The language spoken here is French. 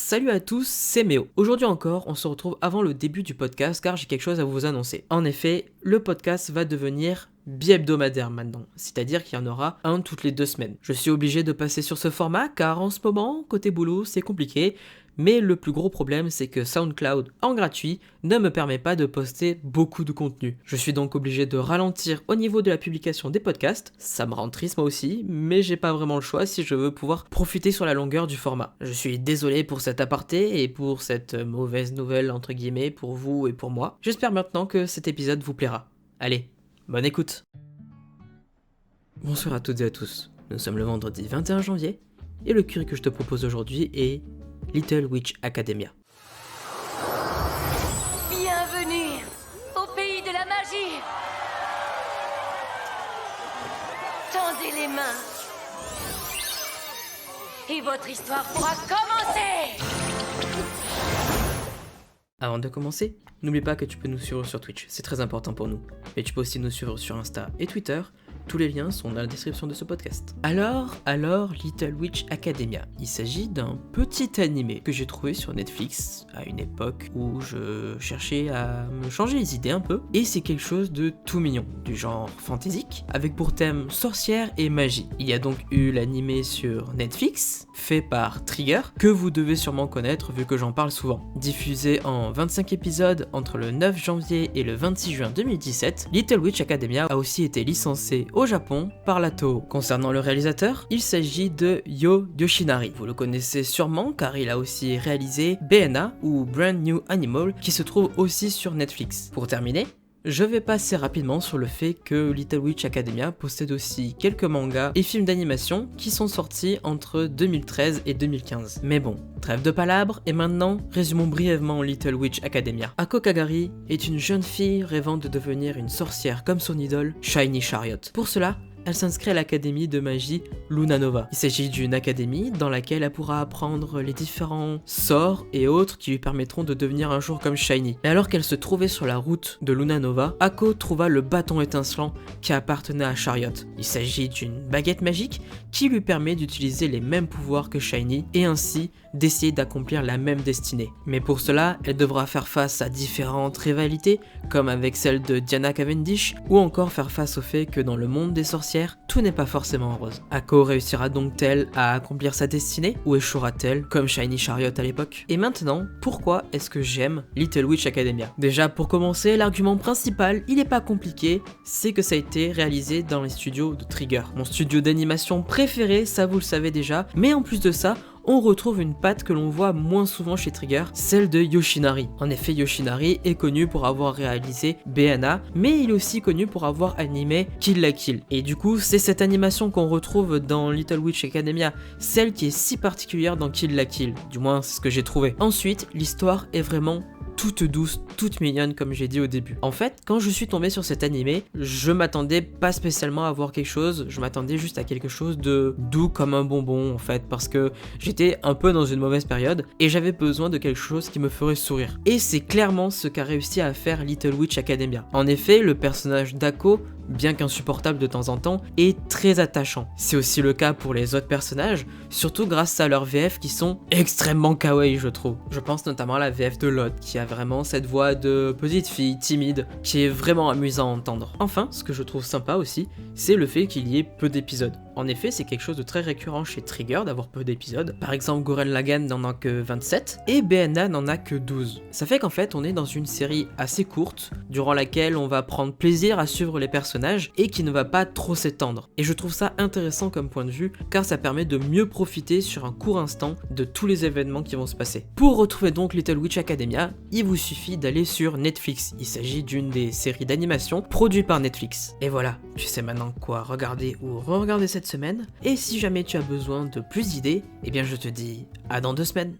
Salut à tous, c'est Méo. Aujourd'hui encore, on se retrouve avant le début du podcast car j'ai quelque chose à vous annoncer. En effet, le podcast va devenir bi-hebdomadaire maintenant, c'est-à-dire qu'il y en aura un toutes les 2 semaines. Je suis obligé de passer sur ce format car en ce moment, côté boulot, c'est compliqué. Mais le plus gros problème, c'est que SoundCloud, en gratuit, ne me permet pas de poster beaucoup de contenu. Je suis donc obligé de ralentir au niveau de la publication des podcasts, ça me rend triste moi aussi, mais j'ai pas vraiment le choix si je veux pouvoir profiter sur la longueur du format. Je suis désolé pour cet aparté et pour cette mauvaise nouvelle entre guillemets pour vous et pour moi. J'espère maintenant que cet épisode vous plaira. Allez, bonne écoute. Bonsoir à toutes et à tous, nous sommes le vendredi 21 janvier et le curry que je te propose aujourd'hui est Little Witch Academia. Bienvenue au pays de la magie. Tendez les mains. Et votre histoire pourra commencer. Avant de commencer, n'oublie pas que tu peux nous suivre sur Twitch, c'est très important pour nous. Mais tu peux aussi nous suivre sur Insta et Twitter. Tous les liens sont dans la description de ce podcast. Alors, Little Witch Academia. Il s'agit d'un petit animé que j'ai trouvé sur Netflix à une époque où je cherchais à me changer les idées un peu. Et c'est quelque chose de tout mignon, du genre fantaisique, avec pour thème sorcière et magie. Il y a donc eu l'animé sur Netflix, fait par Trigger, que vous devez sûrement connaître vu que j'en parle souvent. Diffusé en 25 épisodes entre le 9 janvier et le 26 juin 2017, Little Witch Academia a aussi été licencié au Japon par la Toho. Concernant le réalisateur, il s'agit de Yo Yoshinari. Vous le connaissez sûrement car il a aussi réalisé BNA ou Brand New Animal qui se trouve aussi sur Netflix. Pour terminer, je vais passer rapidement sur le fait que Little Witch Academia possède aussi quelques mangas et films d'animation qui sont sortis entre 2013 et 2015. Mais bon, trêve de palabres, et maintenant, résumons brièvement Little Witch Academia. Ako Kagari est une jeune fille rêvant de devenir une sorcière comme son idole, Shiny Chariot. Pour cela, elle s'inscrit à l'académie de magie Luna Nova. Il s'agit d'une académie dans laquelle elle pourra apprendre les différents sorts et autres qui lui permettront de devenir un jour comme Shiny. Et alors qu'elle se trouvait sur la route de Luna Nova, Ako trouva le bâton étincelant qui appartenait à Chariot. Il s'agit d'une baguette magique qui lui permet d'utiliser les mêmes pouvoirs que Shiny et ainsi d'essayer d'accomplir la même destinée. Mais pour cela, elle devra faire face à différentes rivalités, comme avec celle de Diana Cavendish, ou encore faire face au fait que dans le monde des sorcières, tout n'est pas forcément rose. Ako réussira donc-t-elle à accomplir sa destinée, ou échouera-t-elle, comme Shiny Chariot à l'époque? Et maintenant, pourquoi est-ce que j'aime Little Witch Academia? Déjà, pour commencer, l'argument principal, il est pas compliqué, c'est que ça a été réalisé dans les studios de Trigger. Mon studio d'animation préféré, ça vous le savez déjà, mais en plus de ça, on retrouve une patte que l'on voit moins souvent chez Trigger, celle de Yoshinari. En effet, Yoshinari est connu pour avoir réalisé BNA, mais il est aussi connu pour avoir animé Kill la Kill. Et du coup, c'est cette animation qu'on retrouve dans Little Witch Academia, celle qui est si particulière dans Kill la Kill, du moins c'est ce que j'ai trouvé. Ensuite, l'histoire est vraiment toute douce, toute mignonne comme j'ai dit au début. En fait, quand je suis tombé sur cet animé, je m'attendais pas spécialement à voir quelque chose, je m'attendais juste à quelque chose de doux comme un bonbon en fait, parce que j'étais un peu dans une mauvaise période et j'avais besoin de quelque chose qui me ferait sourire. Et c'est clairement ce qu'a réussi à faire Little Witch Academia. En effet, le personnage d'Ako, bien qu'insupportable de temps en temps, est très attachant. C'est aussi le cas pour les autres personnages, surtout grâce à leurs VF qui sont extrêmement kawaii je trouve. Je pense notamment à la VF de Lot, qui a vraiment cette voix de petite fille timide, qui est vraiment amusant à entendre. Enfin, ce que je trouve sympa aussi, c'est le fait qu'il y ait peu d'épisodes. En effet, c'est quelque chose de très récurrent chez Trigger d'avoir peu d'épisodes. Par exemple, Gurren Lagann n'en a que 27 et BNA n'en a que 12. Ça fait qu'en fait, on est dans une série assez courte, durant laquelle on va prendre plaisir à suivre les personnages et qui ne va pas trop s'étendre. Et je trouve ça intéressant comme point de vue, car ça permet de mieux profiter sur un court instant de tous les événements qui vont se passer. Pour retrouver donc Little Witch Academia, il vous suffit d'aller sur Netflix. Il s'agit d'une des séries d'animation produites par Netflix. Et voilà, tu sais maintenant quoi regarder ou re-regarder cette semaine. Et si jamais tu as besoin de plus d'idées, eh bien je te dis à dans 2 semaines.